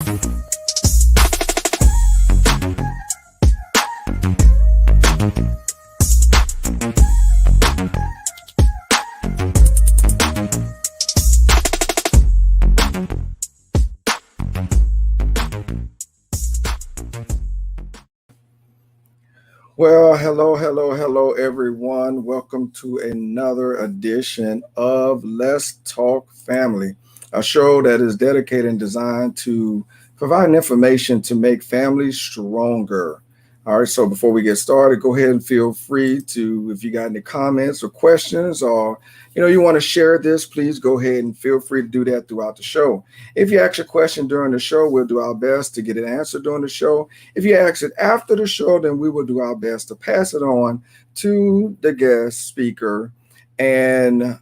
Well, hello, everyone. Welcome to another edition of Let's Talk Family, a show that is dedicated and designed to provide information to make families stronger. All right, so before we get started, go ahead and feel free to, if you got any comments or questions, or you want to share this, please go ahead and feel free to do that throughout the show. If you ask a question during the show, we'll do our best to get it answered during the show. If you ask it after the show, then we will do our best to pass it on to the guest speaker and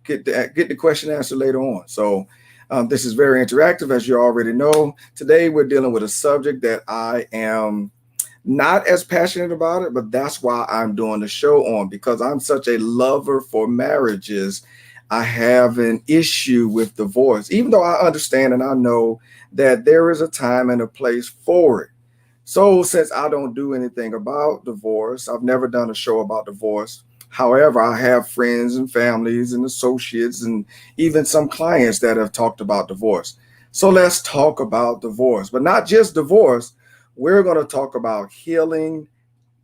get the question answered later on. So this is very interactive, as you already know. Today we're dealing with a subject that I am not as passionate about it, but that's why I'm doing the show on, because I'm such a lover for marriages. I have an issue with divorce, even though I understand and I know that there is a time and a place for it. So since I don't do anything about divorce, I've never done a show about divorce. However, I have friends and families and associates and even some clients that have talked about divorce. So let's talk about divorce, but not just divorce. We're going to talk about healing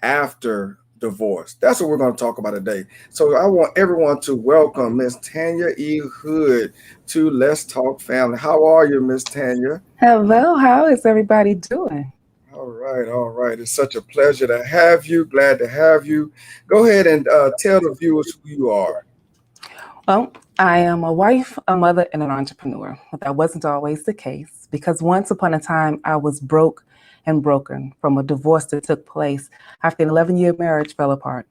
after divorce. That's what we're going to talk about today. So I want everyone to welcome Miss Tanya E. Hood to Let's Talk Family. How are you, Miss Tanya? Hello, how is everybody doing? All right. It's such a pleasure to have you. Glad to have you. Go ahead and tell the viewers who you are. Well, I am a wife, a mother, and an entrepreneur. But that wasn't always the case, because once upon a time I was broke and broken from a divorce that took place after an 11-year marriage fell apart.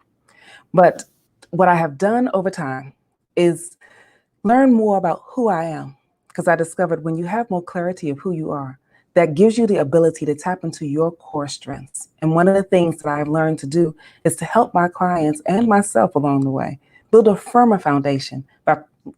But what I have done over time is learn more about who I am, because I discovered when you have more clarity of who you are, that gives you the ability to tap into your core strengths. And one of the things that I've learned to do is to help my clients and myself along the way build a firmer foundation by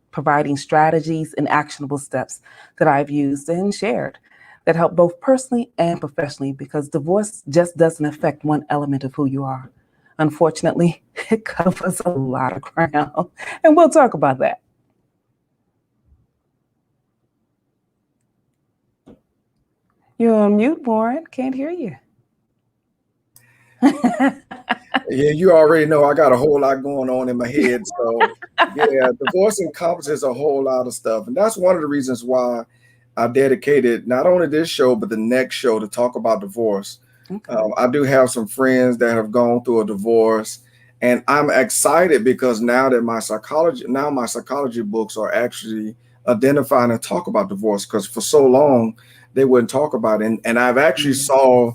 providing strategies and actionable steps that I've used and shared that help both personally and professionally, because divorce just doesn't affect one element of who you are. Unfortunately, it covers a lot of ground, and we'll talk about that. You're on mute, Warren. Can't hear you. Yeah, you already know I got a whole lot going on in my head. So yeah, divorce encompasses a whole lot of stuff. And that's one of the reasons why I dedicated not only this show, but the next show to talk about divorce. Okay. I do have some friends that have gone through a divorce, and I'm excited because now my psychology books are actually identifying and talk about divorce, because for so long they wouldn't talk about it. And I've actually saw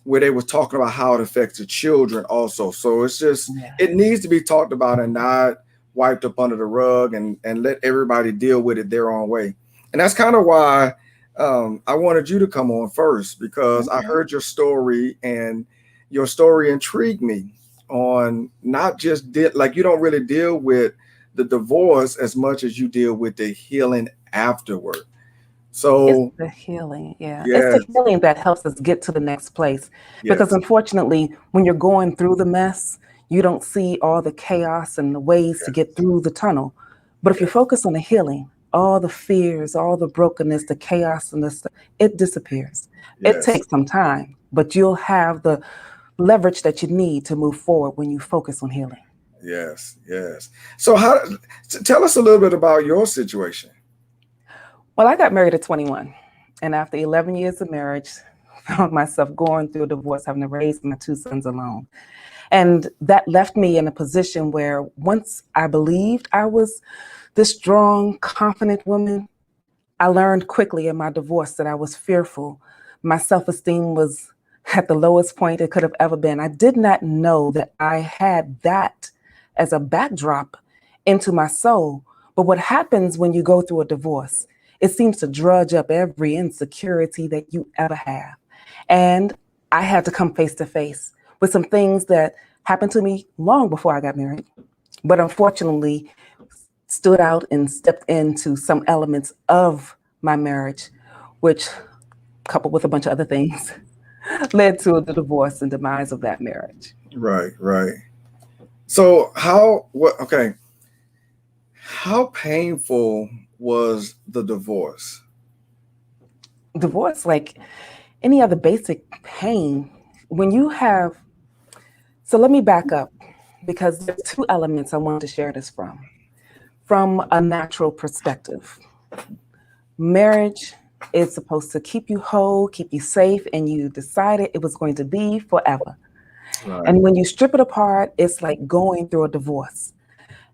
where they were talking about how it affects the children also. So it's just, it needs to be talked about and not wiped up under the rug and let everybody deal with it their own way. And that's kind of why I wanted you to come on first, because I heard your story, and your story intrigued me on not just like you don't really deal with the divorce as much as you deal with the healing afterward. So it's the healing, yes. It's the healing that helps us get to the next place. Because unfortunately, when you're going through the mess, you don't see all the chaos and the ways to get through the tunnel. But if you focus on the healing, all the fears, all the brokenness, the chaos, and it disappears. It takes some time, but you'll have the leverage that you need to move forward when you focus on healing. Yes. So tell us a little bit about your situation. Well, I got married at 21, and after 11 years of marriage, found myself going through a divorce, having to raise my 2 sons alone. And that left me in a position where once I believed I was this strong, confident woman, I learned quickly in my divorce that I was fearful. My self-esteem was at the lowest point it could have ever been. I did not know that I had that as a backdrop into my soul. But what happens when you go through a divorce, it seems to drudge up every insecurity that you ever have. And I had to come face to face with some things that happened to me long before I got married, but unfortunately stood out and stepped into some elements of my marriage, which coupled with a bunch of other things, led to the divorce and demise of that marriage. Right, right. So okay, how painful was the divorce? Divorce, like any other basic pain, when you have, so let me back up because there's two elements I want to share this from. From a natural perspective, marriage is supposed to keep you whole, keep you safe, and you decided it was going to be forever. Right. And when you strip it apart, it's like going through a divorce.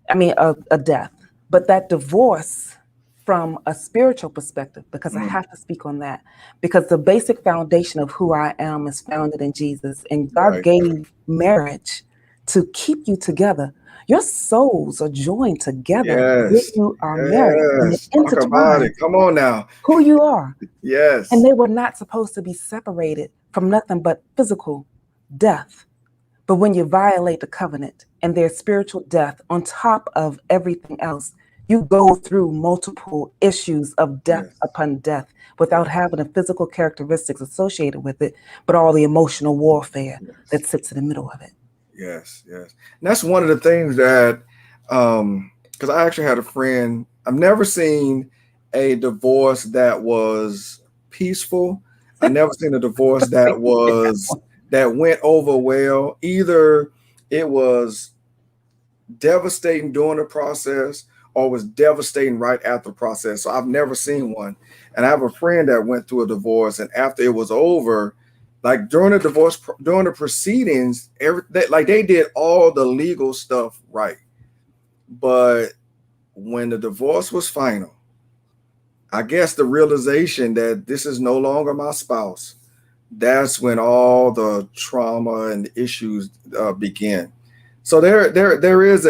I mean, a death. But that divorce from a spiritual perspective, because I Mm, have to speak on that, because the basic foundation of who I am is founded in Jesus. And God right. gave marriage to keep you together. Your souls are joined together when Yes. you are married and it Yes. Talk about it. intertwines Come on now. who you are. And Yes. they were not supposed to be separated from nothing but physical death. But when you violate the covenant and there's spiritual death on top of everything else, you go through multiple issues of death Yes. upon death without Yes. having the physical characteristics associated with it, but all the emotional warfare that Yes. sits in the middle of it. Yes. Yes. And that's one of the things that, because I actually had a friend. I've never seen a divorce that was peaceful. I never seen a divorce that went over well. Either it was devastating during the process or was devastating right after the process. So I've never seen one. And I have a friend that went through a divorce, and after it was over, like during the divorce, during the proceedings, like they did all the legal stuff right. But when the divorce was final, I guess the realization that this is no longer my spouse, that's when all the trauma and issues begin. So there is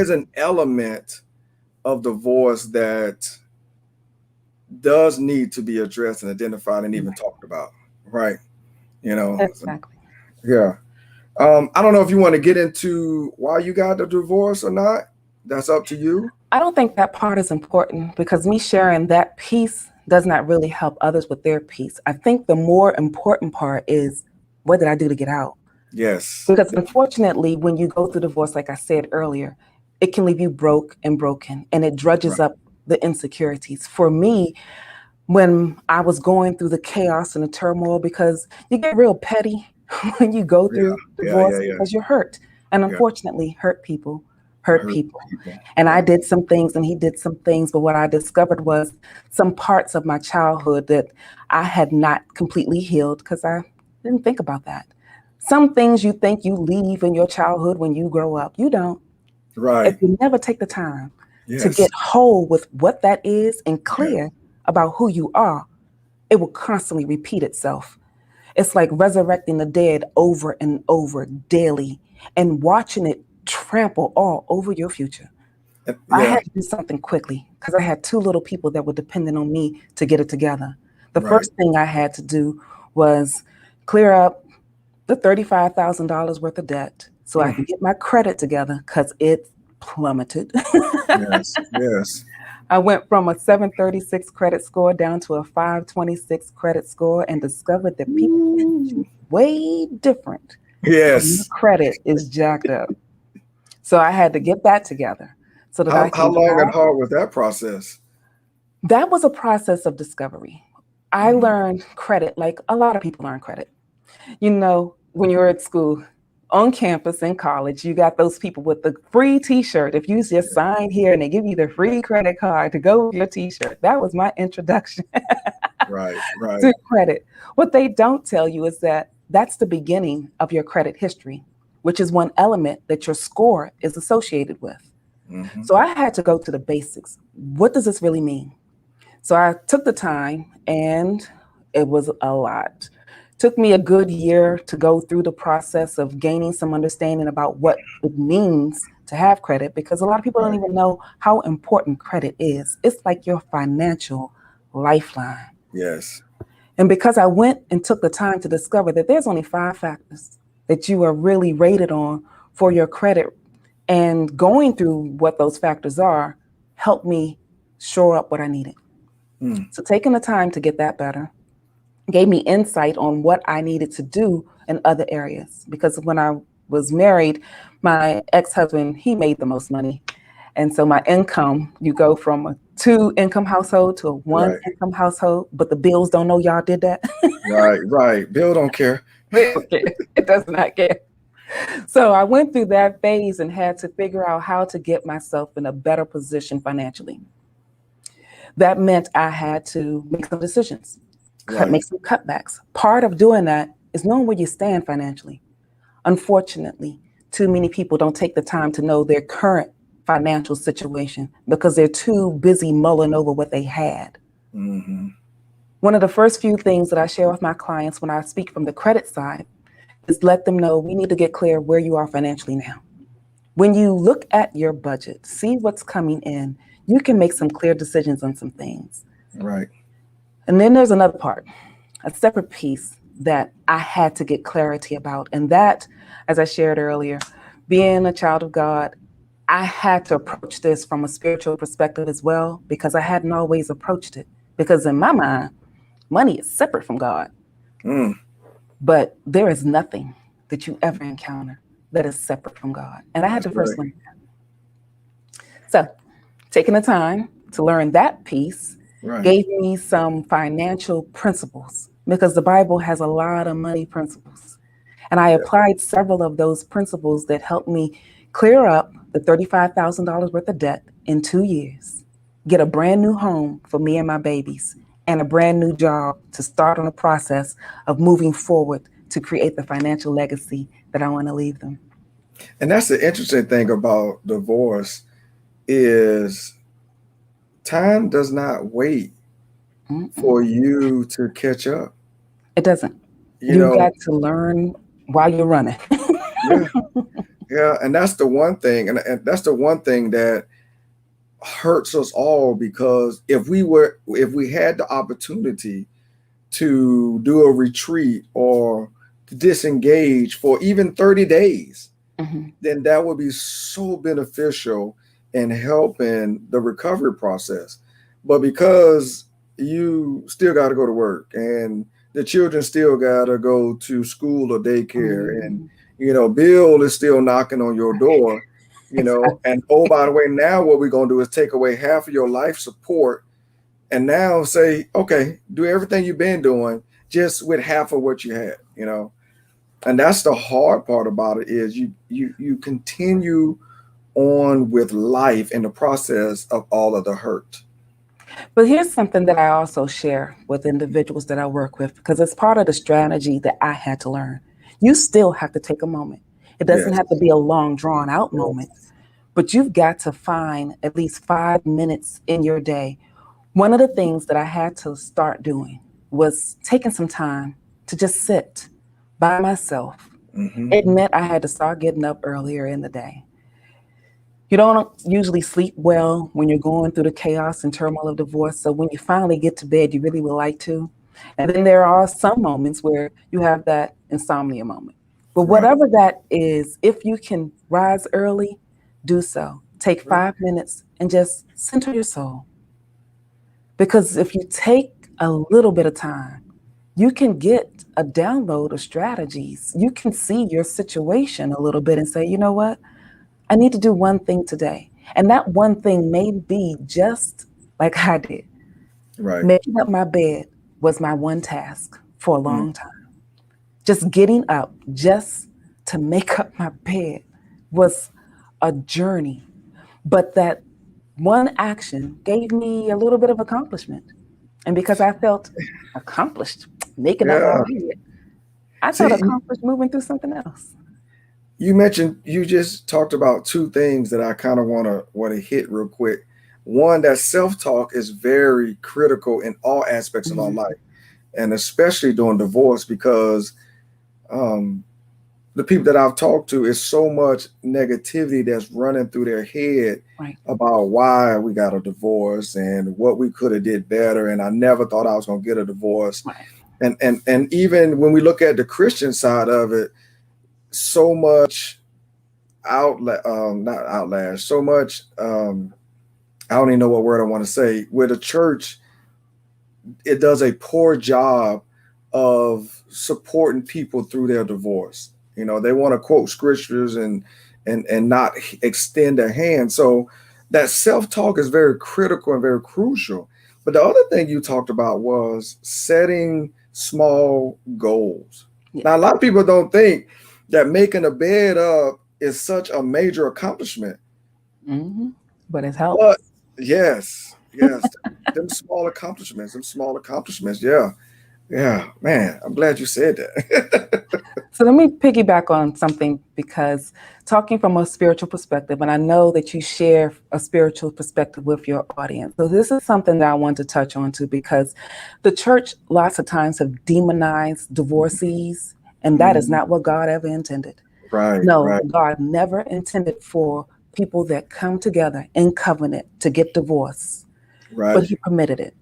an element of divorce that does need to be addressed and identified and even talked about, right? You know, so, Exactly. yeah. I don't know if you want to get into why you got the divorce or not. That's up to you. I don't think that part is important because me sharing that piece does not really help others with their piece. I think the more important part is what did I do to get out? Yes. Because unfortunately, when you go through divorce, like I said earlier, it can leave you broke and broken and it drudges Right. up the insecurities. For me, when I was going through the chaos and the turmoil, because you get real petty when you go Yeah. through Yeah. Yeah. divorce Yeah. because you're hurt. And Yeah. unfortunately, hurt people hurt Hurt people. people. And I Yeah. did some things and he did some things. But what I discovered was some parts of my childhood that I had not completely healed because I didn't think about that. Some things you think you leave in your childhood when you grow up, you don't. If Right. you never take the time to Yes. get whole with what that is and Yeah. clear about who you are, it will constantly repeat itself. It's like resurrecting the dead over and over daily and watching it trample all over your future. I Yeah. had to do something quickly because I had two little people that were dependent on me to get it together. The Right. first thing I had to do was clear up the $35,000 worth of debt so I Mm. can get my credit together because it plummeted. Yes. Yes. I went from a 736 credit score down to a 526 credit score and discovered that people can Ooh. treat way different when your Yes. credit is jacked up. So I had to get that together so that I How can long and have. hard was that process? That was a process of discovery. I Mm. learned credit like a lot of people learn credit. You know, when you're at school, on campus in college, you got those people with the free t-shirt. If you just sign here and they give you the free credit card to go with your t-shirt, that was my introduction Right. Right. to credit. What they don't tell you is that that's the beginning of your credit history, which is one element that your score is associated with. Hmm. So I had to go to the basics. What does this really mean? So I took the time and it was a lot. Took me a good year to go through the process of gaining some understanding about what it means to have credit because a lot of people don't Right. even know how important credit is. It's like your financial lifeline. Yes. And because I went and took the time to discover that there's only 5 factors that you are really rated on for your credit, and going through what those factors are helped me shore up what I needed. Mm. So taking the time to get that better gave me insight on what I needed to do in other areas. Because when I was married, my ex-husband, he made the most money. And so my income, you go from a two income household to a one Right. income household, but the bills don't know y'all did that. Right. Right. Bill don't care. They don't care. It does not care. So I went through that phase and had to figure out how to get myself in a better position financially. That meant I had to make some decisions, Right. make some cutbacks. Part of doing that is knowing where you stand financially. Unfortunately, too many people don't take the time to know their current financial situation because they're too busy mulling over what they had. Mm-hmm. One of the first few things that I share with my clients when I speak from the credit side is let them know we need to get clear where you are financially now. When you look at your budget, see what's coming in, you can make some clear decisions on some things. Right. And then there's another part, a separate piece that I had to get clarity about. And that, as I shared earlier, being a child of God, I had to approach this from a spiritual perspective as well, because I hadn't always approached it. Because in my mind, money is separate from God, Mm. but there is nothing that you ever encounter that is separate from God. And I had That's to first right. learn that. So, taking the time to learn that piece Right. gave me some financial principles because the Bible has a lot of money principles. And I Yeah. applied several of those principles that helped me clear up the $35,000 worth of debt in 2 years, get a brand new home for me and my babies, and a brand new job to start on a process of moving forward to create the financial legacy that I want to leave them. And that's the interesting thing about divorce is time does not wait for Mm-mm. you to catch up. It doesn't. You You've know, got to learn while you're running. yeah, yeah. And that's the one thing, and that's the one thing that hurts us all because if we had the opportunity to do a retreat or to disengage for even 30 days, Mhm. then that would be so beneficial in helping the recovery process. But because you still got to go to work and the children still got to go to school or daycare, and Mhm. Bill is still knocking on your door, Exactly. and oh, by the way, now what we're going to do is take away half of your life support and now say, okay, do everything you've been doing just with half of what you had. And that's the hard part about it is you continue on with life in the process of all of the hurt. But here's something that I also share with individuals that I work with because it's part of the strategy that I had to learn. You still have to take a moment. It doesn't Yes. have to be a long, drawn out moment, Yes. but you've got to find at least 5 minutes in your day. One of the things that I had to start doing was taking some time to just sit by myself. Hmm. It meant I had to start getting up earlier in the day. You don't usually sleep well when you're going through the chaos and turmoil of divorce. So when you finally get to bed, you really would like to. And then there are some moments where you have that insomnia moment. But Right. whatever that is, if you can rise early, do so. Take Right. 5 minutes and just center your soul. Because if you take a little bit of time, you can get a download of strategies. You can see your situation a little bit and say, you know what? I need to do one thing today. And that one thing may be just like I did. Right. Making up my bed was my one task for a Mm. long time. Just getting up, just to make up my bed was a journey. But that one action gave me a little bit of accomplishment. And because I felt accomplished making up my Yeah. bed, I felt See, accomplished moving through something else. you just talked about two things that I kind of want to hit real quick. One, that self-talk is very critical in all aspects of our Mhm. life, and especially during divorce because um, the people that I've talked to is so much negativity that's running through their head Right. about why we got a divorce and what we could have did better. And I never thought I was going to get a divorce. Right. And even when we look at the Christian side of it, so much not outlash, so much I don't even know what word I want to say, where the church it does a poor job of supporting people through their divorce. You know, they want to quote scriptures and not extend a hand. So that self-talk is very critical and very crucial. But the other thing you talked about was setting small goals. Yeah. Now, a lot of people don't think that making a bed up is such a major accomplishment. Mm-hmm. But it helps. But yes, yes, them small accomplishments. Yeah, yeah, man, I'm glad you said that. So let me piggyback on something, because talking from a spiritual perspective, and I know that you share a spiritual perspective with your audience. So this is something that I want to touch on too, because the church lots of times have demonized divorcees, and that is Mhm. not what God ever intended. Right, No, right, God never intended for people that come together in covenant to get divorced, but right. he permitted it.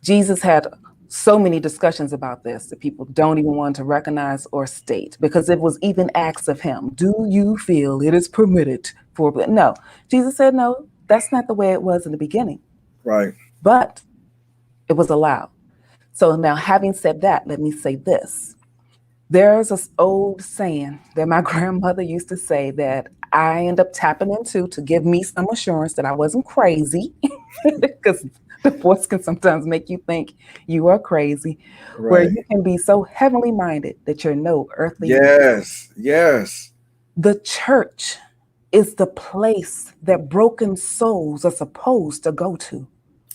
Jesus had so many discussions about this that people don't even want to recognize or state, because it was even asked of him, do you feel it is permitted for? No, Jesus said, no, that's not the way it was in the beginning, Right. but it was allowed. So now, having said that, let me say this. There's this old saying that my grandmother used to say that I end up tapping into to give me some assurance that I wasn't crazy, because divorce can sometimes make you think you are crazy, where Right. you can be so heavenly minded that you're no earthly good. Yes, yes, The church is the place that broken souls are supposed to go to.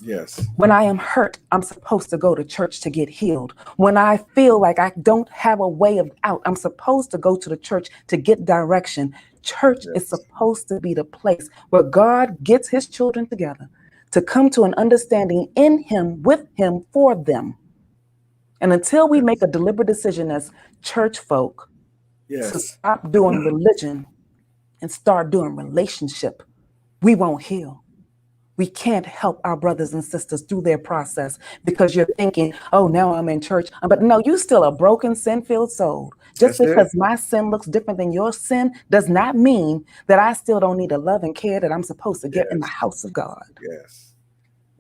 yes, When I am hurt, I'm supposed to go to church to get healed. When I feel like I don't have a way of out, I'm supposed to go to the church to get direction. Church is yes, supposed to be the place where God gets his children together to come to an understanding in him, with him, for them. And until we make yes, a deliberate decision as church folk to yes, stop doing religion and start doing relationship, we won't heal. We can't help our brothers and sisters through their process, because you're thinking, oh, now I'm in church. But no, you still a broken, sin-filled soul. Just that's it. because my sin looks different than your sin does not mean that I still don't need the love and care that I'm supposed to get in the Yes, house of God. yes,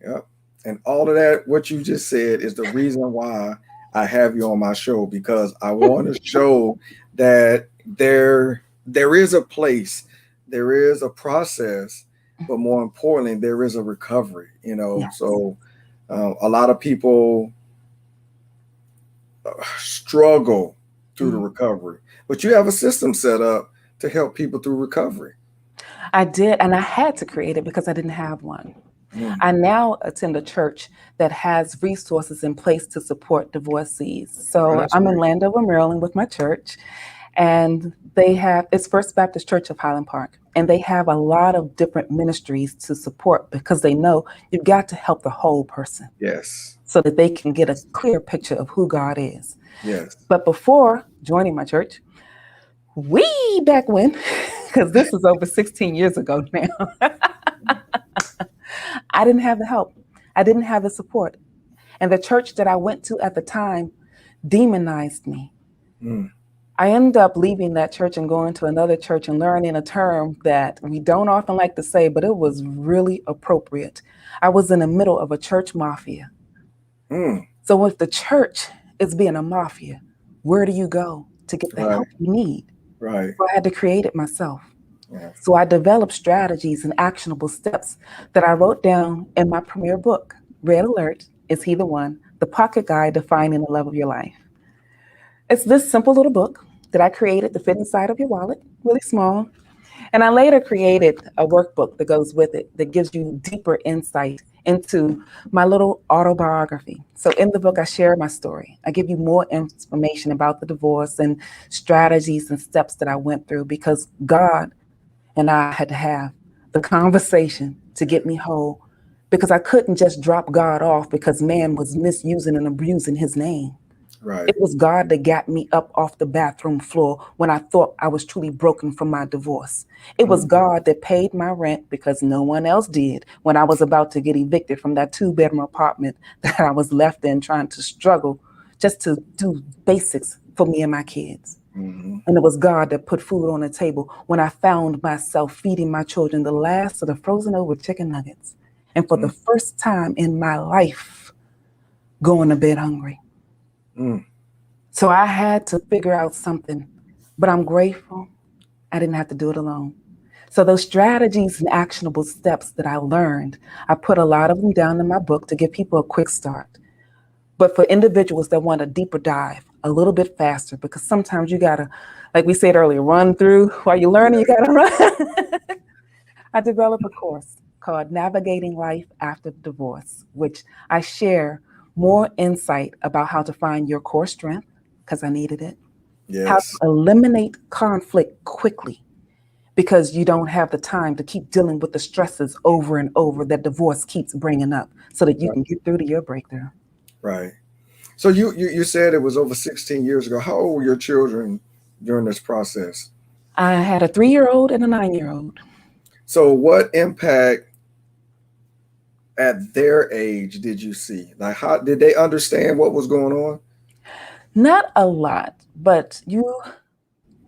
yep. And all of that, what you just said, is the reason why I have you on my show, because I want to show that there is a place, there is a process, but more importantly, there is a recovery. You know, Yes. so a lot of people struggle through the Mhm. recovery, but you have a system set up to help people through recovery. I did, and I had to create it because I didn't have one. Mm, I now attend a church that has resources in place to support divorcees. oh, So that's I'm in great. Landover, Maryland with my church, and they have, it's First Baptist Church of Highland Park, and they have a lot of different ministries to support, because they know you've got to help the whole person Yes, so that they can get a clear picture of who God is. yes, But before joining my church, way back when, because this is over 16 years ago now, I didn't have the help. I didn't have the support. And the church that I went to at the time demonized me. mm, I ended up leaving that church and going to another church and learning a term that we don't often like to say, but it was really appropriate. I was in the middle of a church mafia. mm, So if the church is being a mafia, where do you go to get the right, help you need? right. So I had to create it myself. Yeah. So I developed strategies and actionable steps that I wrote down in my premier book, Red Alert, Is He the One? The Pocket Guide Defining the Love of Your Life. It's this simple little book that I created to fit inside of your wallet, really small. And I later created a workbook that goes with it that gives you deeper insight into my little autobiography. So in the book, I share my story. I give you more information about the divorce and strategies and steps that I went through, because God and I had to have the conversation to get me whole, because I couldn't just drop God off because man was misusing and abusing his name. Right. It was God that got me up off the bathroom floor when I thought I was truly broken from my divorce. It was Mm, God that paid my rent because no one else did when I was about to get evicted from that 2 bedroom apartment that I was left in, trying to struggle just to do basics for me and my kids. mm, And it was God that put food on the table when I found myself feeding my children the last of the frozen over chicken nuggets. And for the mm, first time in my life, going to bed hungry. Mm. So I had to figure out something, but I'm grateful I didn't have to do it alone. So those strategies and actionable steps that I learned, I put a lot of them down in my book to give people a quick start. But for individuals that want a deeper dive, a little bit faster, because sometimes you gotta, like we said earlier, run through while you're learning, you gotta run. I developed a course called Navigating Life After Divorce, which I share more insight about how to find your core strength, because I needed it, how to Yes. eliminate conflict quickly, because you don't have the time to keep dealing with the stresses over and over that divorce keeps bringing up so that you Right. can get through to your breakthrough. Right. So you said it was over 16 years ago. How old were your children during this process? I had a 3-year-old and a 9-year-old. So what impact at their age did you see? Like, how did they understand what was going on? Not a lot, but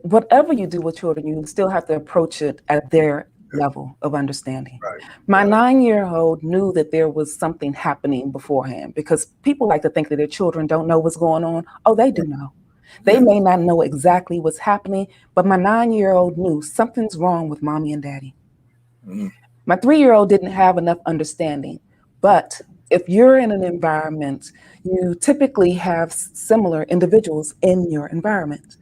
whatever you do with children, you still have to approach it at their level of understanding. Right. My Right. 9-year-old knew that there was something happening beforehand, because people like to think that their children don't know what's going on. Oh, they do Right. know. They Yeah. may not know exactly what's happening, but my 9-year-old knew something's wrong with mommy and daddy. Mm. My 3-year-old didn't have enough understanding, but if you're in an environment, you typically have similar individuals in your environment.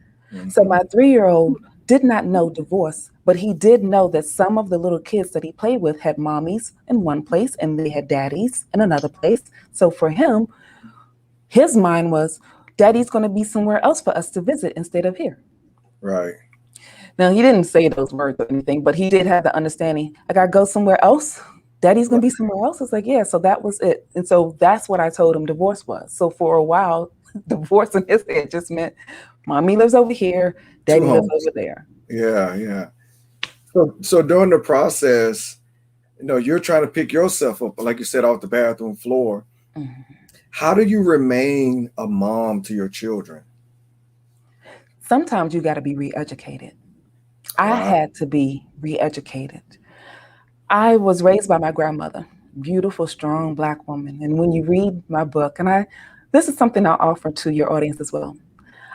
So Hmm. my 3-year-old did not know divorce, but he did know that some of the little kids that he played with had mommies in one place and they had daddies in another place. So for him, his mind was, daddy's going to be somewhere else for us to visit instead of here. Right. Now, he didn't say those words or anything, but he did have the understanding, I got to go somewhere else. Daddy's going Right. to be somewhere else. It's like, yeah, so that was it. And so that's what I told him divorce was. So for a while, divorce in his head just meant mommy lives over here, Two daddy lives homes. over there. Yeah. Yeah. So during the process, you're trying to pick yourself up, like you said, off the bathroom floor. Mhm. How do you remain a mom to your children? Sometimes you got to be re-educated. I Wow. had to be re-educated. I was raised by my grandmother, beautiful, strong Black woman. And when you read my book, this is something I'll offer to your audience as well.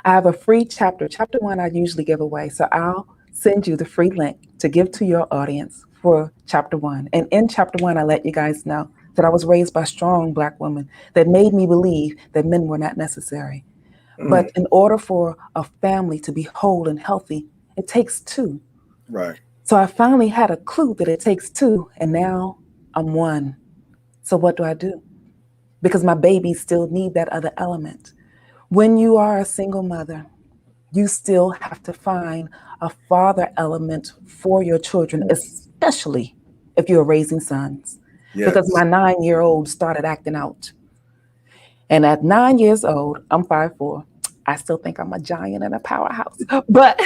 I have a free chapter. Chapter 1 I usually give away. So I'll send you the free link to give to your audience for chapter 1. And in chapter 1, I let you guys know that I was raised by strong Black women that made me believe that men were not necessary. Mm. But in order for a family to be whole and healthy, it takes two. Right. So I finally had a clue that it takes two, and now I'm one. So what do I do? Because my babies still need that other element. When you are a single mother, you still have to find a father element for your children, especially if you're raising sons. Because Yes. my 9-year-old started acting out. And at 9 years old, I'm 5'4". I still think I'm a giant and a powerhouse. But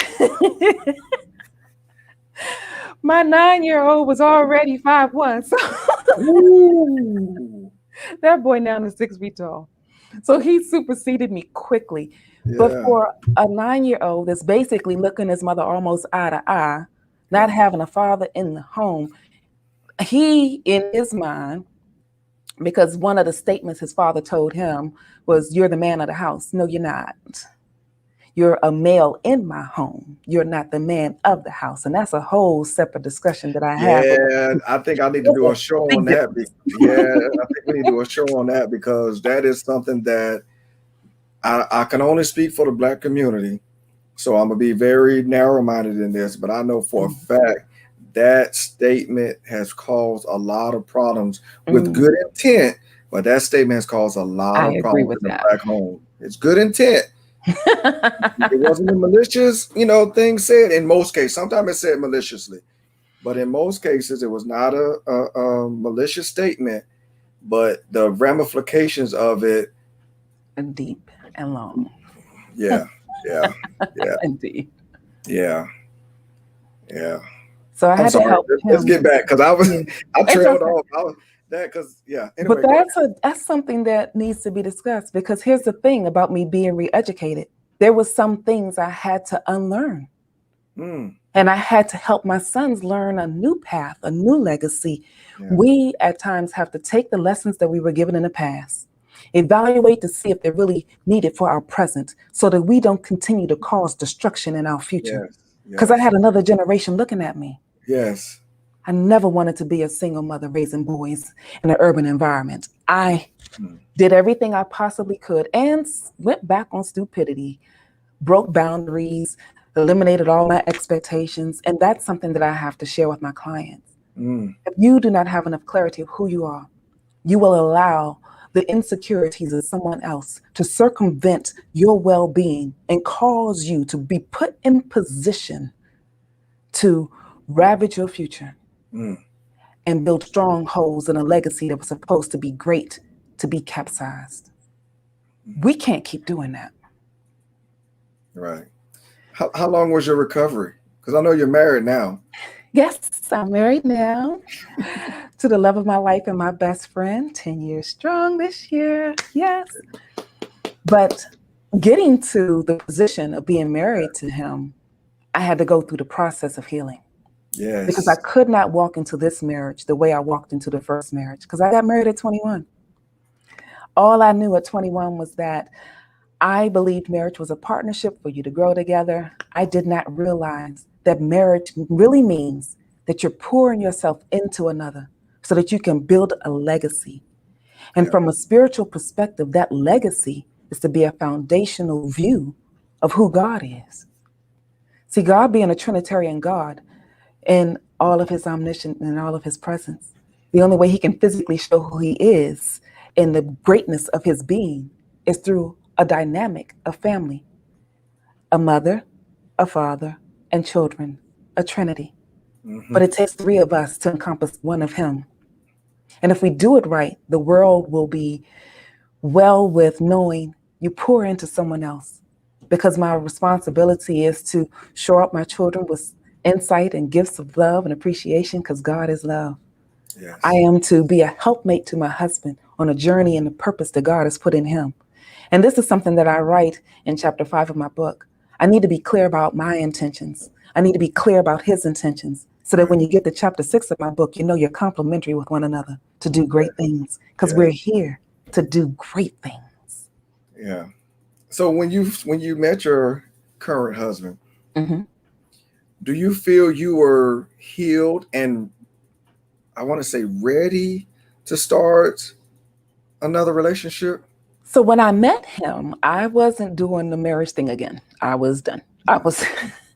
my 9-year-old was already 5'1". So Ooh. that boy now is 6 feet tall. So he superseded me quickly. But Yeah. for a 9-year-old that's basically looking his mother almost eye to eye, not Yeah. having a father in the home, he, in his mind, because one of the statements his father told him was, you're the man of the house. No, you're not. You're a male in my home. You're not the man of the house. And that's a whole separate discussion that I have. Yeah. I think I need to There's do a a show on big that. difference. Yeah. I think we need to do a show on that because that is something that I can only speak for the Black community. So I'm going to be very narrow minded in this, but I know for a fact that statement has caused a lot of problems with Mm, good intent, but that statement has caused a lot I of agree problems with in the that. Black home. It's good intent. It wasn't a malicious, thing said in most cases. Sometimes it's said maliciously, but in most cases, it was not a malicious statement, but the ramifications of it, And deep and long. yeah, yeah, yeah, Indeed. yeah, yeah. So I I'm had to sorry. help Let's him. get back because Yeah. I It's trailed okay. off. I was that because yeah. But Anyway, go ahead. that's something that needs to be discussed, because here's the thing about me being re-educated. There was some things I had to unlearn. Mm, And I had to help my sons learn a new path, a new legacy. yeah. We at times have to take the lessons that we were given in the past evaluate to see if they're really needed for our present so that we don't continue to cause destruction in our future. Yes. Because I Yes. had another generation looking at me. Yes. I never wanted to be a single mother raising boys in an urban environment. I Mm. did everything I possibly could and went back on stupidity, broke boundaries, eliminated all my expectations. And that's something that I have to share with my clients. Mm. If you do not have enough clarity of who you are, you will allow the insecurities of someone else to circumvent your well being and cause you to be put in position to ravage your future Mm. and build strongholds in a legacy that was supposed to be great to be capsized. We can't keep doing that. Right. How long was your recovery? Because I know you're married now. Yes, I'm married now to the love of my life and my best friend, 10 years strong this year. Yes. But getting to the position of being married to him, I had to go through the process of healing because I Yes. could not walk into this marriage the way I walked into the first marriage because I got married at 21. All I knew at 21 was that I believed marriage was a partnership for you to grow together. I did not realize that marriage really means that you're pouring yourself into another so that you can build a legacy. And Yeah. from a spiritual perspective, that legacy is to be a foundational view of who God is. See, God being a Trinitarian God in all of his omniscience and all of his presence, the only way he can physically show who he is in the greatness of his being is through a dynamic of family, a mother, a father, and children, a trinity. Hmm. But it takes three of us to encompass one of him. And if we do it right, the world will be well with knowing you pour into someone else. Because my responsibility is to shore up my children with insight and gifts of love and appreciation because God is love. I Yes. am to be a helpmate to my husband on a journey and the purpose that God has put in him. And this is something that I write in chapter 5 of my book. I need to be clear about my intentions. I need to be clear about his intentions so that Right. when you get to chapter 6 of my book, you know you're complementary with one another to do great things because Yeah. we're here to do great things. Yeah. So when you met your current husband, Mhm. do you feel you were healed and, I want to say, ready to start another relationship? So when I met him, I wasn't doing the marriage thing again. I was done. I was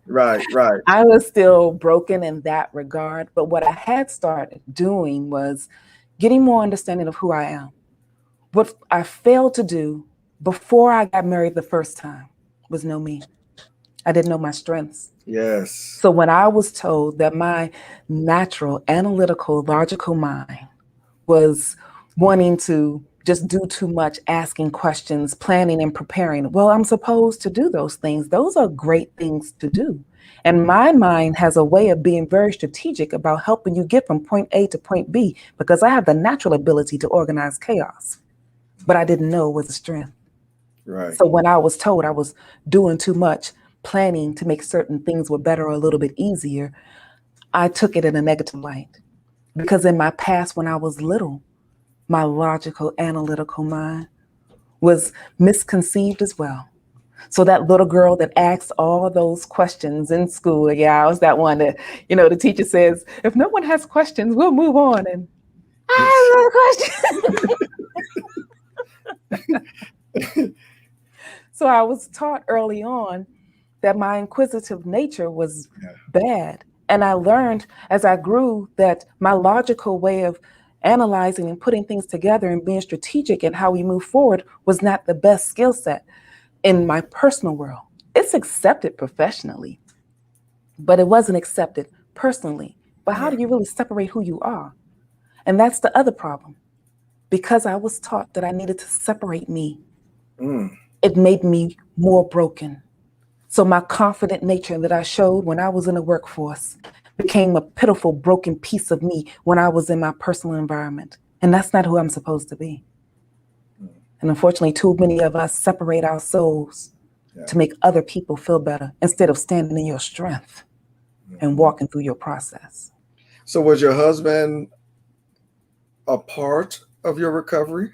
Right. Right. I was still broken in that regard, but what I had started doing was getting more understanding of who I am. What I failed to do before I got married the first time was know me. I didn't know my strengths. Yes. So when I was told that my natural, analytical, logical mind was wanting to just do too much, asking questions, planning and preparing, well, I'm supposed to do those things. Those are great things to do. And my mind has a way of being very strategic about helping you get from point A to point B because I have the natural ability to organize chaos, but I didn't know it was a strength. Right. So when I was told I was doing too much, planning to make certain things were better or a little bit easier, I took it in a negative light. Because in my past, when I was little, my logical, analytical mind was misconceived as well. So that little girl that asked all those questions in school, yeah, I was that one that, the teacher says, if no one has questions, we'll move on. And I have another question. So I was taught early on that my inquisitive nature was Yeah. bad. And I learned as I grew that my logical way of analyzing and putting things together and being strategic in how we move forward was not the best skill set in my personal world. It's accepted professionally, but it wasn't accepted personally. But how Yeah. do you really separate who you are? And that's the other problem. Because I was taught that I needed to separate me, Mm. it made me more broken. So my confident nature that I showed when I was in the workforce became a pitiful, broken piece of me when I was in my personal environment. And that's not who I'm supposed to be. Mm. And unfortunately, too many of us separate our souls Yeah. to make other people feel better instead of standing in your strength and Hmm. walking through your process. So was your husband a part of your recovery?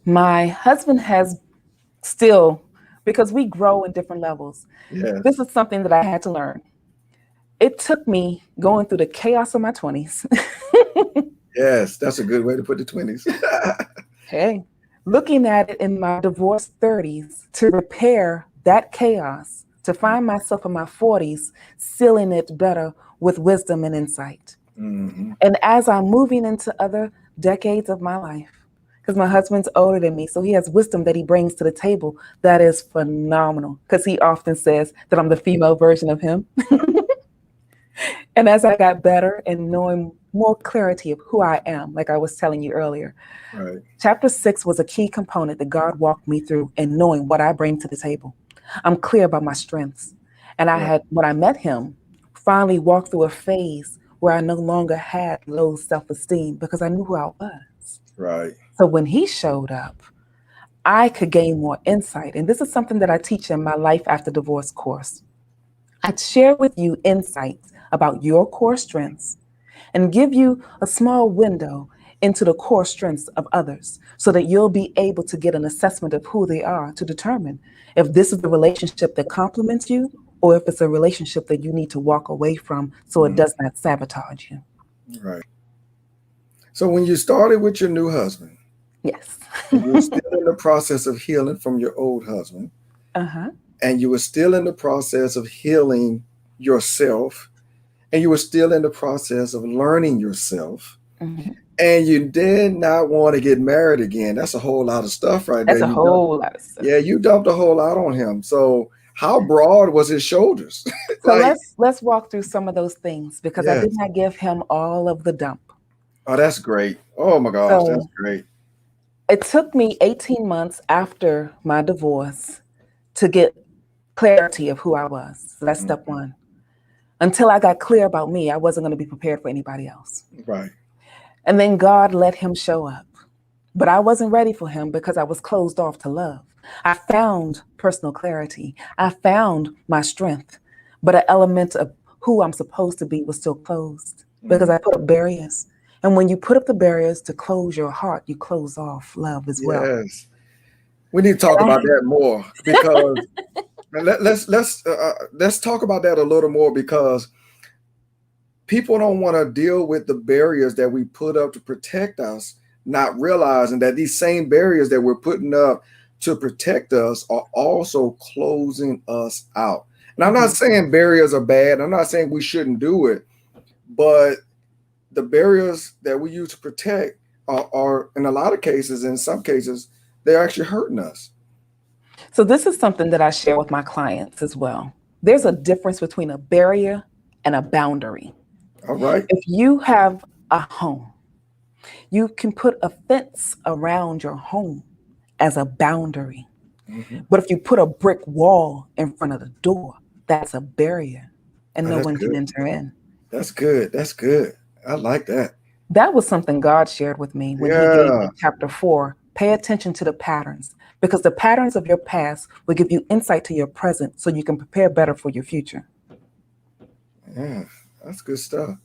My husband has still, because we grow in different levels. This Yes. is something that I had to learn. It took me going through the chaos of my 20s. Yes. That's a good way to put the 20s. Hey, looking at it in my divorced 30s to repair that chaos, to find myself in my 40s, sealing it better with wisdom and insight. Hmm. And as I'm moving into other decades of my life, because my husband's older than me, so he has wisdom that he brings to the table that is phenomenal. Because he often says that I'm the female version of him. And as I got better and knowing more clarity of who I am, like I was telling you earlier, Right. chapter 6 was a key component that God walked me through in knowing what I bring to the table. I'm clear about my strengths. And I Right. had, when I met him, finally walked through a phase where I no longer had low self esteem because I knew who I was. Right. So when he showed up, I could gain more insight. And this is something that I teach in my Life After Divorce course. I share with you insights about your core strengths and give you a small window into the core strengths of others so that you'll be able to get an assessment of who they are to determine if this is a relationship that complements you or if it's a relationship that you need to walk away from so it Mhm. does not sabotage you. Right. So when you started with your new husband Yes. and you were still in the process of healing from your old husband, Uh-huh. and you were still in the process of healing yourself, and you were still in the process of learning yourself, Mhm. and you did not want to get married again. That's a whole lot of stuff right there. That's a whole lot of stuff. Yeah, you dumped a whole lot on him. So how broad was his shoulders? So Like, let's walk through some of those things because I did yes. not give him all of the dump. Oh, that's great. Oh my gosh, that's So great. it took me 18 months after my divorce to get clarity of who I was. So that's step Mhm. one. Until I got clear about me, I wasn't going to be prepared for anybody else. Right. And then God let him show up. But I wasn't ready for him because I was closed off to love. I found personal clarity. I found my strength. But an element of who I'm supposed to be was still closed because Mhm. I put up barriers. And when you put up the barriers to close your heart, you close off love as well. Yes. We need to talk And about that more because let's talk about that a little more because people don't want to deal with the barriers that we put up to protect us, not realizing that these same barriers that we're putting up to protect us are also closing us out. And I'm not Mhm. saying barriers are bad. I'm not saying we shouldn't do it, but the barriers that we use to protect are in a lot of cases, in some cases, they're actually hurting us. So this is something that I share with my clients as well. There's a difference between a barrier and a boundary. All right. If you have a home, you can put a fence around your home as a boundary. Mhm. But if you put a brick wall in front of the door, that's a barrier and Oh, no that's one can good. enter in. That's good. That's good. I like that. That was something God shared with me when He gave Yeah. me chapter 4. Pay attention to the patterns because the patterns of your past will give you insight to your present so you can prepare better for your future. Yeah. That's good stuff.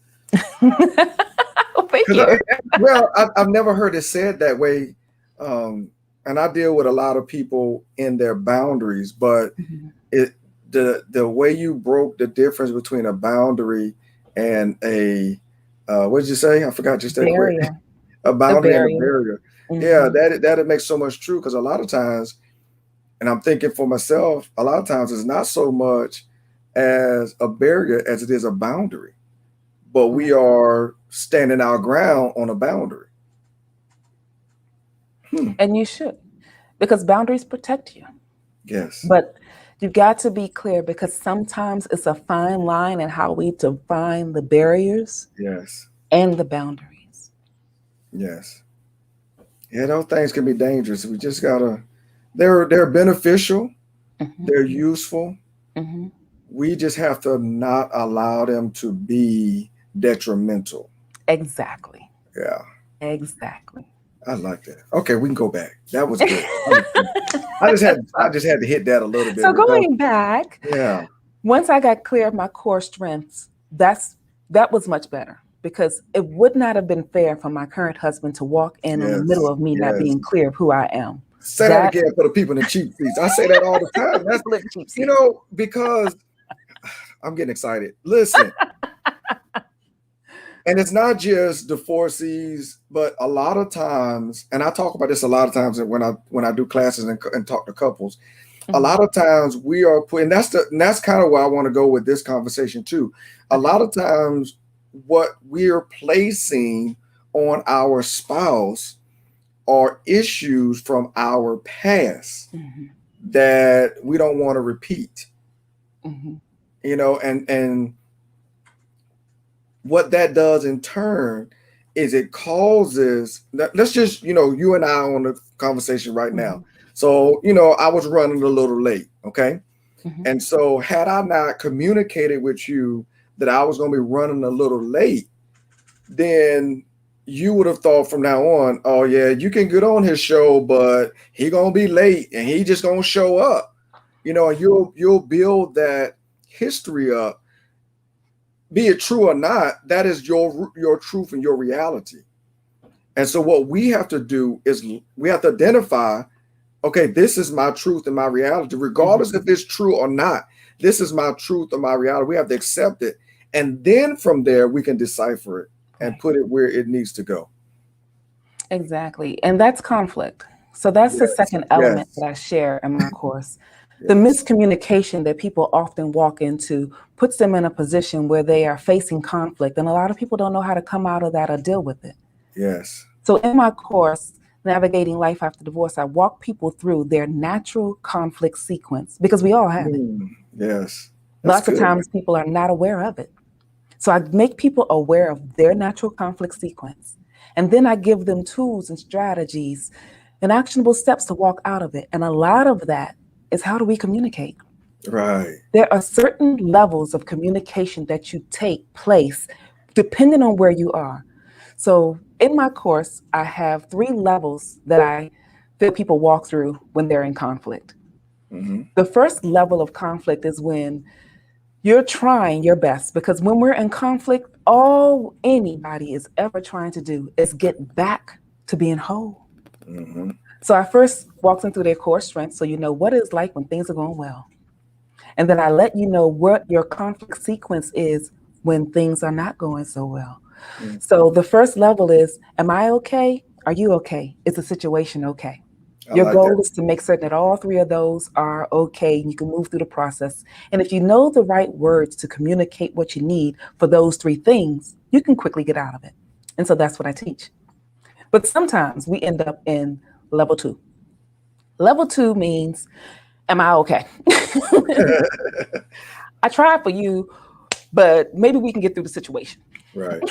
Oh, thank Because you. I've never heard it said that way. Um, and I deal with a lot of people in their boundaries, but Mhm. it the way you broke the difference between a boundary and a what did you say? I forgot just that quick. Barrier. A The boundary and a barrier. barrier. Yeah, Hmm. that it makes so much true because a lot of times, and I'm thinking for myself, a lot of times it's not so much as a barrier as it is a boundary, but we Right. are standing our ground on a boundary. Hmm. And you should because boundaries protect you. Yes. But you've got to be clear because sometimes it's a fine line in how we define the barriers Yes. and the boundaries. Yes. Yeah, those things can be dangerous. We just gotta. They're beneficial. Hmm. They're useful. Hmm. We just have to not allow them to be detrimental. Exactly. Yeah, Exactly. I like that. Okay, we can go back. That was good. That was good. I just had to hit that a little bit So because going back, yeah. once I got clear of my core strengths, that was much better. because it would not have been fair for my current husband to walk in the middle Yes. of me not Yes. being clear of who I am. Say that again for the people in the cheap seats. I say that all the time. That's, People in the cheap you seats. know, because I'm getting excited. Listen, and it's not just the four C's, but a lot of times, and I talk about this a lot of times when I do classes and talk to couples. A lot of times we are putting, and that's kind of where I want to go with this conversation too. A lot of times what we're placing on our spouse are issues from our past that we don't want to repeat. You know, and what that does in turn is it causes, let's just, you know, you and I on the conversation right now. So, you know, I was running a little late, okay? And so had I not communicated with you that I was going to be running a little late, then you would have thought from now on, oh yeah, you can get on his show, but he going to be late and he just going to show up. You know, you'll build that history up. Be it true or not, that is your truth and your reality. And so what we have to do is we have to identify, okay, this is my truth and my reality, regardless if it's true or not. This is my truth or my reality. We have to accept it. And then from there, we can decipher it and put it where it needs to go. Exactly. And that's conflict. So that's the second element that I share in my course. The miscommunication that people often walk into puts them in a position where they are facing conflict. And a lot of people don't know how to come out of that or deal with it. Yes. So in my course, Navigating Life After Divorce, I walk people through their natural conflict sequence because we all have it. Yes. Lots of times people are not aware of it. So I make people aware of their natural conflict sequence. And then I give them tools and strategies and actionable steps to walk out of it. And a lot of that is, how do we communicate? Right. There are certain levels of communication that you take place depending on where you are. So in my course, I have 3 levels that I feel people walk through when they're in conflict. The first level of conflict is when you're trying your best, because when we're in conflict, all anybody is ever trying to do is get back to being whole. So I first walk them through their core strengths so you know what it's like when things are going well. And then I let you know what your conflict sequence is when things are not going so well. So the first level is, am I okay? Are you okay? Is the situation okay? Your goal is to make certain that all 3 of those are okay and you can move through the process. And if you know the right words to communicate what you need for those 3 things, you can quickly get out of it. And so that's what I teach. But sometimes we end up in level 2. Level 2 means, am I okay? I tried for you, but maybe we can get through the situation. Right.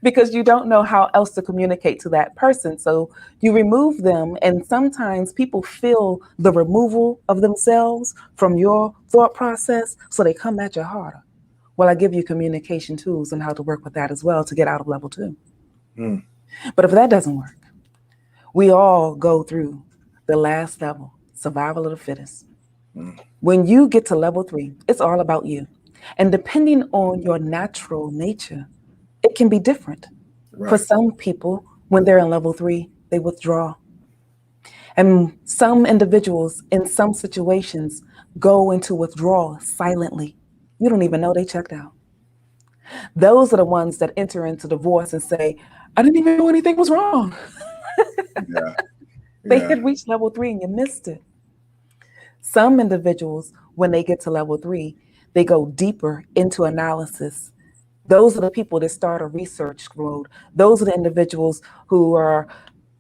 Because you don't know how else to communicate to that person. So you remove them. And sometimes people feel the removal of themselves from your thought process, so they come at you harder. Well, I give you communication tools and how to work with that as well to get out of level 2. But if that doesn't work, we all go through the last level, survival of the fittest. When you get to level 3, it's all about you. And depending on your natural nature, it can be different. For some people, when they're in level 3, they withdraw. And some individuals in some situations go into withdrawal silently. You don't even know they checked out. Those are the ones that enter into divorce and say, I didn't even know anything was wrong. They had reached level 3 and you missed it. Some individuals, when they get to level 3, they go deeper into analysis. Those are the people that start a research road. Those are the individuals who are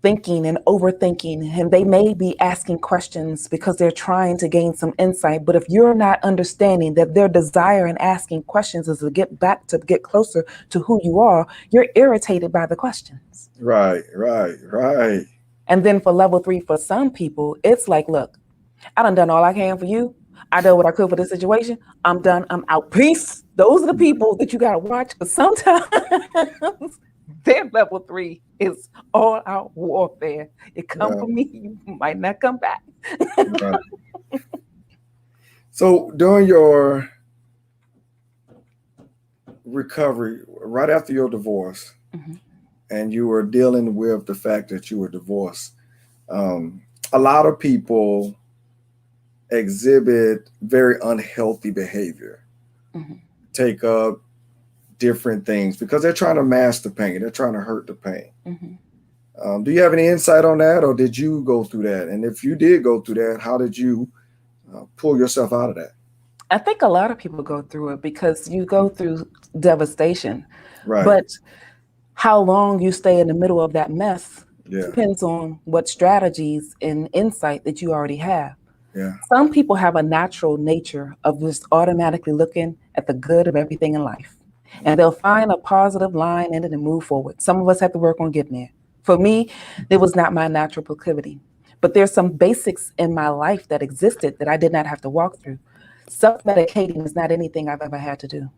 thinking and overthinking, and they may be asking questions because they're trying to gain some insight. But if you're not understanding that their desire in asking questions is to get back, to get closer to who you are, you're irritated by the questions. Right. And then for level 3, for some people, it's like, look, I done all I can for you. I did what I could for this situation. I'm done. I'm out. Peace. Those are the people that you got to watch, because sometimes their level 3 is all out warfare. You come for me, you might not come back. So during your recovery right after your divorce, Mhm. and you were dealing with the fact that you were divorced. Um, a lot of people exhibit very unhealthy behavior, Mhm. take up different things because they're trying to mask the pain, they're trying to hurt the pain. Mhm. Do you have any insight on that, or did you go through that? And if you did go through that, how did you pull yourself out of that? I think a lot of people go through it because you go through devastation, Right. but how long you stay in the middle of that mess Yeah. depends on what strategies and insight that you already have. Yeah. Some people have a natural nature of just automatically looking at the good of everything in life. And they'll find a positive line in it and move forward. Some of us have to work on getting there. For me, it was not my natural proclivity. But there's some basics in my life that existed that I did not have to walk through. Self medicating is not anything I've ever had to do.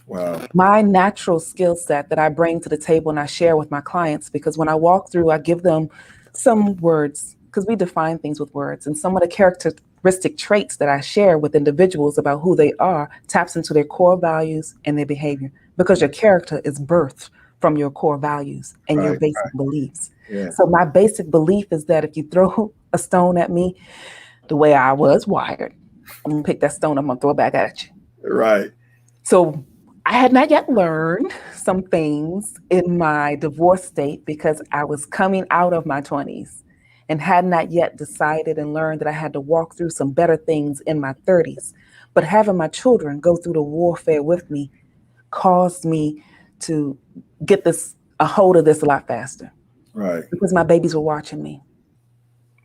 Wow. My natural skill set that I bring to the table and I share with my clients, because when I walk through, I give them some words, because we define things with words, and some of the characteristic traits that I share with individuals about who they are taps into their core values and their behavior, because your character is birthed from your core values and your Right. basic beliefs. Yeah. So my basic belief is that if you throw a stone at me the way I was wired, I'm gonna pick that stone, I'm gonna throw it back at you. Right. So I had not yet learned some things in my divorce state because I was coming out of my 20s and had not yet decided and learned that I had to walk through some better things in my 30s. But having my children go through the warfare with me caused me to get this a hold of this a lot faster Right. because my babies were watching me.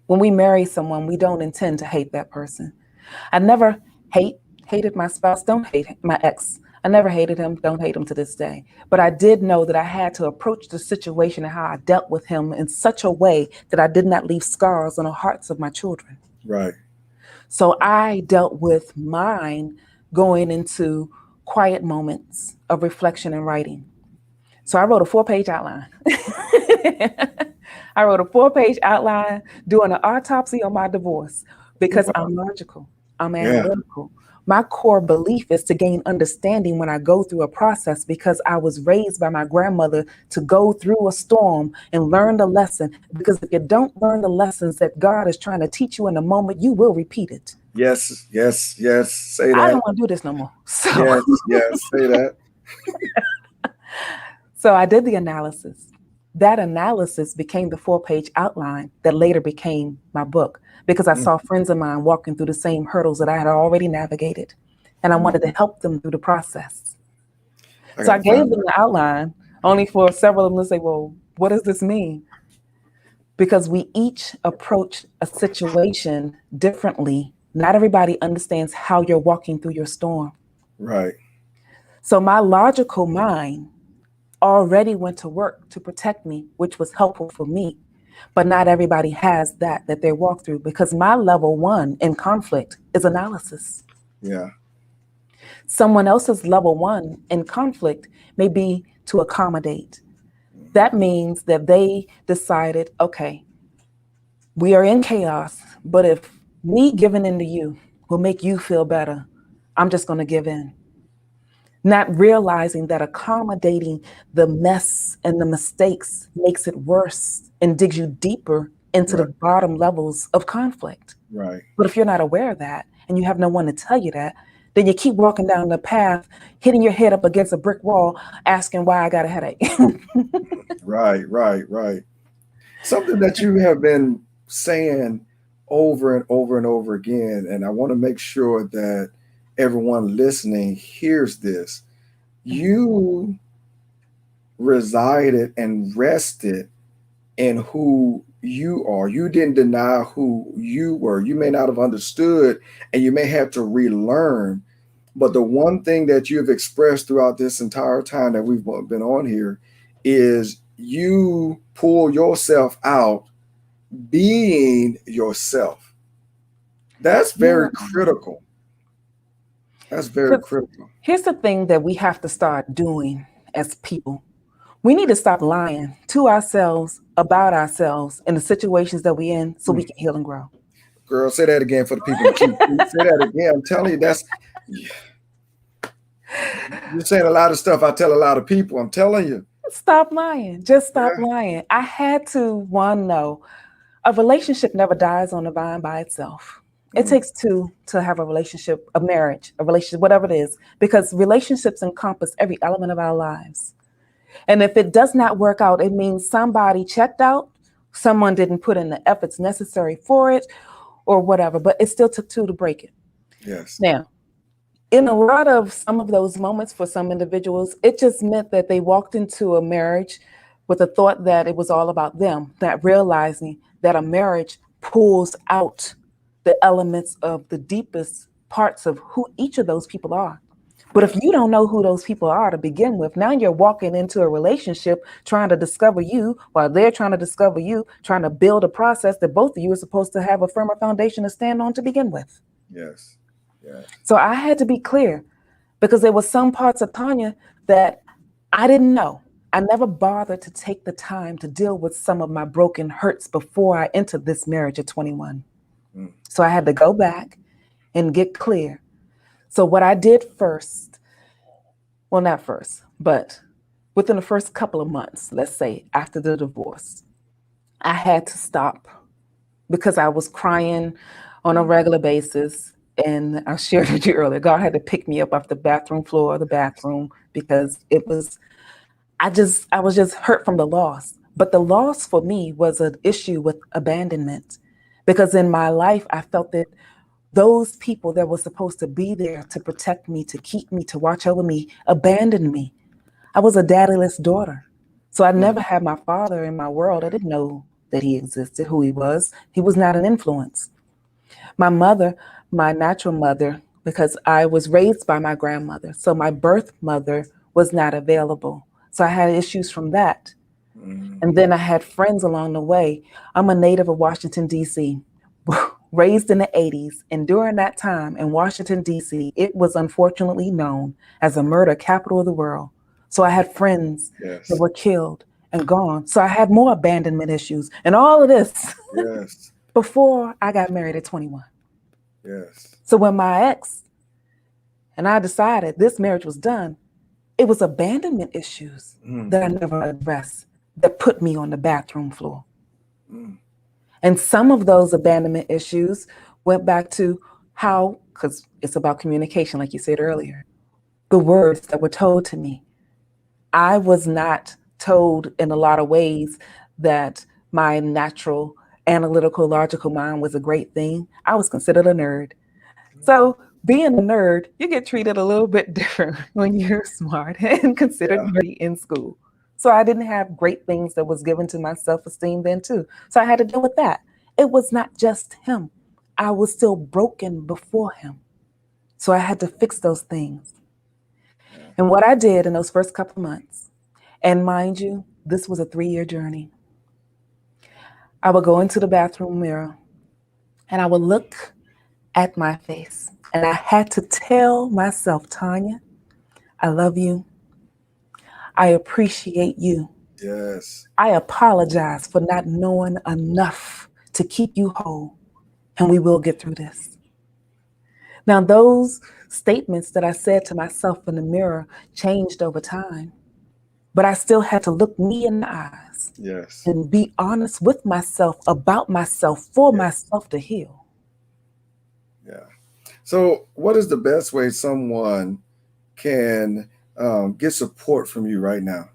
When we marry someone, we don't intend to hate that person. I never hated my spouse, don't hate my ex. I never hated him, don't hate him to this day. But I did know that I had to approach the situation and how I dealt with him in such a way that I did not leave scars on the hearts of my children. Right. So I dealt with mine going into quiet moments of reflection and writing. So I wrote a 4-page outline. I wrote a 4-page outline doing an autopsy on my divorce because Wow. I'm logical, I'm Yeah. analytical. My core belief is to gain understanding when I go through a process because I was raised by my grandmother to go through a storm and learn the lesson. Because if you don't learn the lessons that God is trying to teach you in the moment, you will repeat it. Yes. Yes. Yes. Say I that. don't want to do this no more. So Yes. Yes. Say that. So I did the analysis. That analysis became the 4-page outline that later became my book because I saw friends of mine walking through the same hurdles that I had already navigated. And I wanted to Mhm. help them through the process. I So I gotta gave find them that. the outline, only for several of them to say, well, what does this mean? Because we each approach a situation differently. Not everybody understands how you're walking through your storm. Right. So my logical mind already went to work to protect me, which was helpful for me. But not everybody has that they walk through because my level one in conflict is analysis. Yeah. Someone else's level one in conflict may be to accommodate. Mhm. That means that they decided, okay, we are in chaos, but if me giving in to you will make you feel better, I'm just going to give in. Not realizing that accommodating the mess and the mistakes makes it worse and digs you deeper into the Right. bottom levels of conflict. Right. But if you're not aware of that and you have no one to tell you that, then you keep walking down the path, hitting your head up against a brick wall, asking why I got a headache. Right. Right. Right. Something that you have been saying over and over and over again, and I want to make sure that everyone listening hears this. You resided and rested in who you are. You didn't deny who you were. You may not have understood and you may have to relearn. But the one thing that you've expressed throughout this entire time that we've been on here is you pull yourself out being yourself. That's Yeah. very critical. That's very Because critical. here's the thing that we have to start doing as people. We need to stop lying to ourselves about ourselves in the situations that we're in so we Mm. can heal and grow. Girl, say that again for the people in the cheap seat. Say that again. I'm telling you, that's You're saying a lot of stuff I tell a lot of people. I'm telling you. Stop lying. Just stop Yeah. lying. I had to, one, know a relationship never dies on the vine by itself. It Mm, takes two to have a relationship, a marriage, a relationship, whatever it is, because relationships encompass every element of our lives. And if it does not work out, it means somebody checked out, someone didn't put in the efforts necessary for it, or whatever, but it still took two to break it. yes. Now, in a lot of some of those moments for some individuals, it just meant that they walked into a marriage with the thought that it was all about them, not realizing that a marriage pulls out the elements of the deepest parts of who each of those people are. But if Yeah. you don't know who those people are to begin with, now you're walking into a relationship trying to discover you while they're trying to discover you, trying to build a process that both of you are supposed to have a firmer foundation to stand on to begin with. Yes. Yes. So I had to be clear because there were some parts of Tanya that I didn't know. I never bothered to take the time to deal with some of my broken hurts before I entered this marriage at 21. Mm, So I had to go back and get clear. So what I did first, well, not first, but within the first couple of months, let's say after the divorce, I had to stop because I was crying on a mm, regular basis. And I shared with you earlier, God had to pick me up off the bathroom floor of the bathroom because I was just hurt from the loss. But the loss for me was an issue with abandonment because in my life, I felt that those people that were supposed to be there to protect me, to keep me, to watch over me, abandoned me. I was a daddyless daughter. So I mm. never had my father in my world. I didn't know that he existed, who he was. He was not an influence. My mother, my natural mother, because I was raised by my grandmother. So my birth mother was not available. So I had issues from that. Mm, And then I had friends along the way. I'm a native of Washington, D.C., raised in the 80s. And during that time in Washington, D.C., it was unfortunately known as a murder capital of the world. So I had friends that yes. were killed and gone. So I had more abandonment issues and all of this Yes. before I got married at 21. Yes. So when my ex and I decided this marriage was done, it was abandonment issues Mm, that I never addressed that put me on the bathroom floor. mm, And some of those abandonment issues went back to how, because it's about communication, like you said earlier, the words that were told to me. I was not told in a lot of ways that my natural, analytical, logical mind was a great thing. I was considered a nerd. So, being a nerd, you get treated a little bit different when you're smart and considered yeah. nerdy in school. So, I didn't have great things that was given to my self esteem then, too. So, I had to deal with that. It was not just him, I was still broken before him. So, I had to fix those things. Yeah. And what I did in those first couple of months, and mind you, this was a 3-year journey, I would go into the bathroom mirror and I would look at my face. And I had to tell myself, Tanya, I love you. I appreciate you. Yes. I apologize for not knowing enough to keep you whole. And we will get through this. Now, those statements that I said to myself in the mirror changed over time, but I still had to look me in the eyes Yes. and be honest with myself about myself for Yeah. myself to heal. Yeah. So, what is the best way someone can get support from you right now?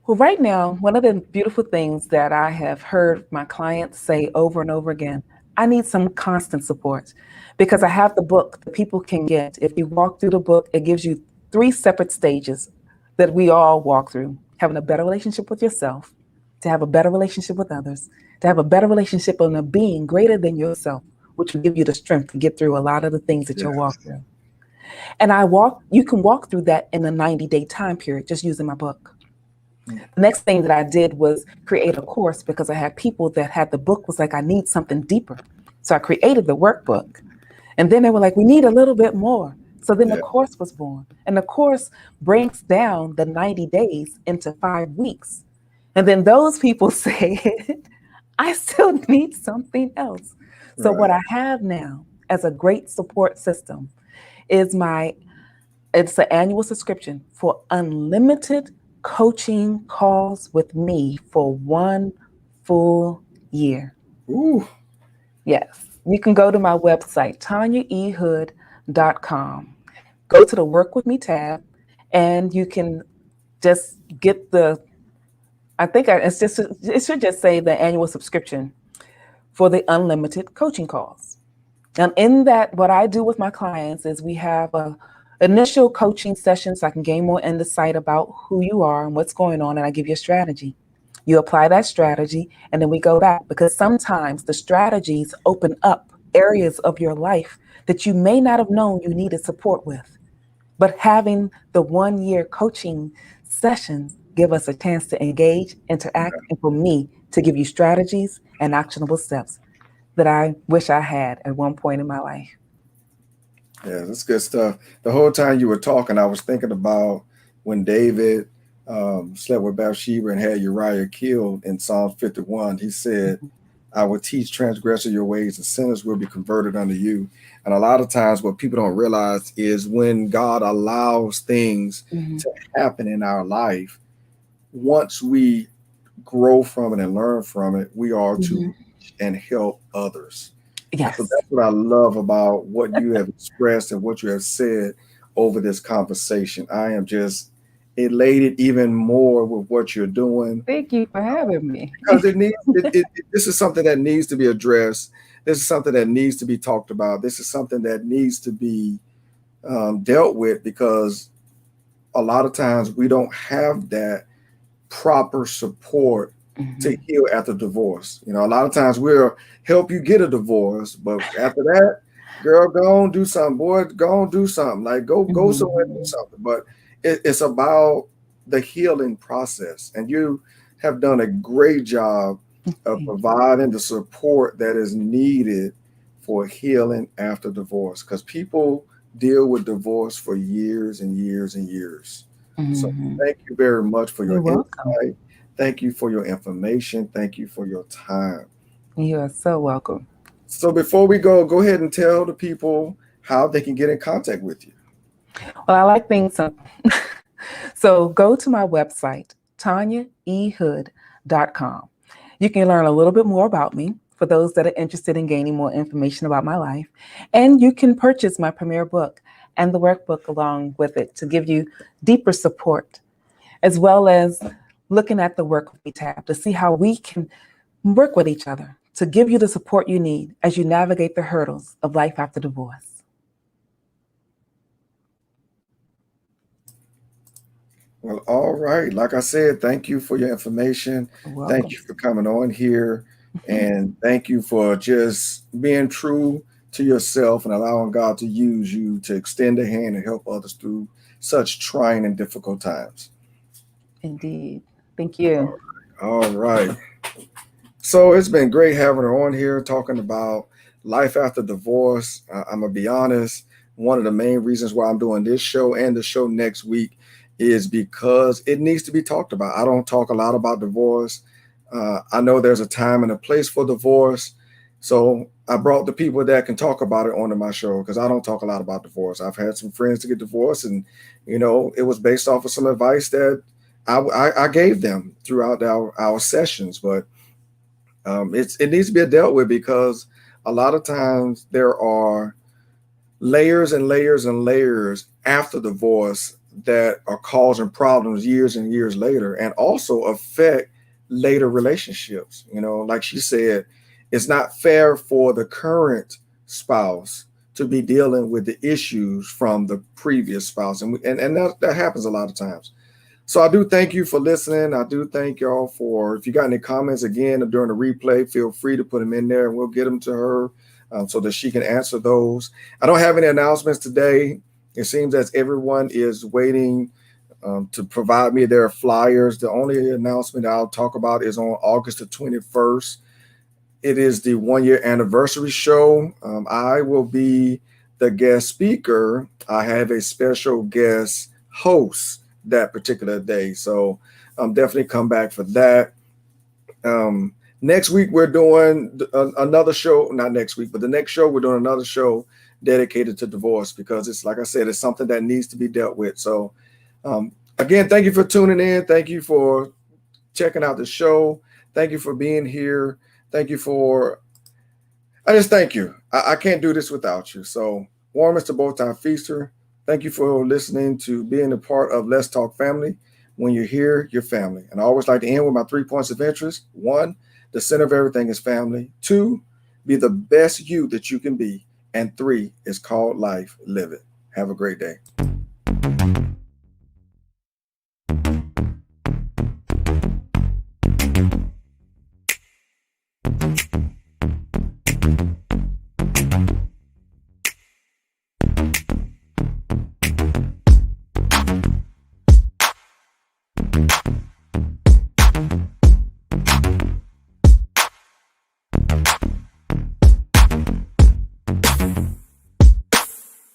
Well, right now, one of the beautiful things that I have heard my clients say over and over again, I need some constant support because I have the book that people can get. If you walk through the book, it gives you 3 separate stages that we all walk through: having a better relationship with yourself, to have a better relationship with others, to have a better relationship on a being greater than yourself, which will give you the strength to get through a lot of the things that you'll walk Yes. through. And you can walk through that in a 90-day time period just using my book. Mm, The next thing that I did was create a course because I had people that had the book was like, I need something deeper. So I created the workbook. And then they were like, we need a little bit more. So then the yeah. course was born. And the course breaks down the 90 days into 5 weeks. And then those people said, I still need something else. So what Right. I have now as a great support system is my It's an annual subscription for unlimited coaching calls with me for 1 full year. Ooh, Yes. You can go to my website, tanyaehood.com. Go to the Work With Me tab, and you can just get it should just say the annual subscription for the unlimited coaching calls. And in that, what I do with my clients is we have a initial coaching session so I can gain more insight about who you are and what's going on, and I give you a strategy. You apply that strategy, and then we go back because sometimes the strategies open up areas of your life that you may not have known you needed support with. But having the 1 year coaching sessions give us a chance to engage, interact, and for me to give you strategies and actionable steps that I wish I had at one point in my life. yeah, that's good stuff. The whole time you were talking, I was thinking about when David slept with Bathsheba and had Uriah killed in Psalm 51. He said, I will teach transgressor your ways, and sinners will be converted unto you. And a lot of times, what people don't realize is when God allows things Mm-hmm. to happen in our life, once we grow from it and learn from it, we are to Mm-hmm. reach and help others. And so Yes. that's what I love about what you have expressed and what you have said over this conversation. I am just elated even more with what you're doing Thank you for having me. because this is something that needs to be addressed. This is something that needs to be talked about. This is something that needs to be dealt with because a lot of times we don't have that proper support to Mm-hmm. heal after divorce. You know, a lot of times we'll help you get a divorce, but after that, girl, go on do something. Boy, go on do something. Like go somewhere and do Mm-hmm. something. But it's about the healing process, and you have done a great job of Thank you. providing the support that is needed for healing after divorce. Because people deal with divorce for years and years and years. So Mm-hmm. thank you very much for You're your welcome. insight. Thank you for your information. Thank you for your time. You are so welcome. So before we go ahead and tell the people how they can get in contact with you. Well, I like things simple. So go to my website, tanyaehood.com. You can learn a little bit more about me for those that are interested in gaining more information about my life. And you can purchase my premier book and the workbook along with it to give you deeper support, as well as looking at the Work With Me tab to see how we can work with each other to give you the support you need as you navigate the hurdles of life after divorce. Well, all right. Like I said, thank you for your information. You're Thank welcome. you for coming on here. And thank you for just being true to yourself and allowing God to use you to extend a hand and help others through such trying and difficult times. Indeed. Thank you. All right. So it's been great having her on here talking about life after divorce. I'm gonna be honest. One of the main reasons why I'm doing this show and the show next week is because it needs to be talked about. I don't talk a lot about divorce. I know there's a time and a place for divorce. So I brought the people that can talk about it onto my show because I don't talk a lot about divorce. I've had some friends to get divorced, and it was based off of some advice that I gave them throughout our sessions, but it needs to be dealt with because a lot of times there are layers and layers and layers after divorce that are causing problems years and years later and also affect later relationships. Like she said, it's not fair for the current spouse to be dealing with the issues from the previous spouse, and that happens a lot of times. So I do thank you for listening. I do thank y'all for, if you got any comments again during the replay, feel free to put them in there and we'll get them to her so that she can answer those. I don't have any announcements today. It seems as everyone is waiting to provide me their flyers. The only announcement I'll talk about is on August the 21st. It is the 1 year anniversary show. I will be the guest speaker. I have a special guest host that particular day. So definitely come back for that. Next week, we're doing another show. Not next week, but the next show, we're doing another show. dedicated to divorce, because it's, like I said, it's something that needs to be dealt with. So again, thank you for tuning in. Thank you for checking out the show. Thank you for being here. Thank you for, I just thank you. I can't do this without you. So, warm Mr. Bowtie Feaster, thank you for listening to being a part of Let's Talk Family. When you're here, you're family. And I always like to end with my 3 points of interest. 1, the center of everything is family. 2, be the best you that you can be. And 3 is called life. Live it. Have a great day.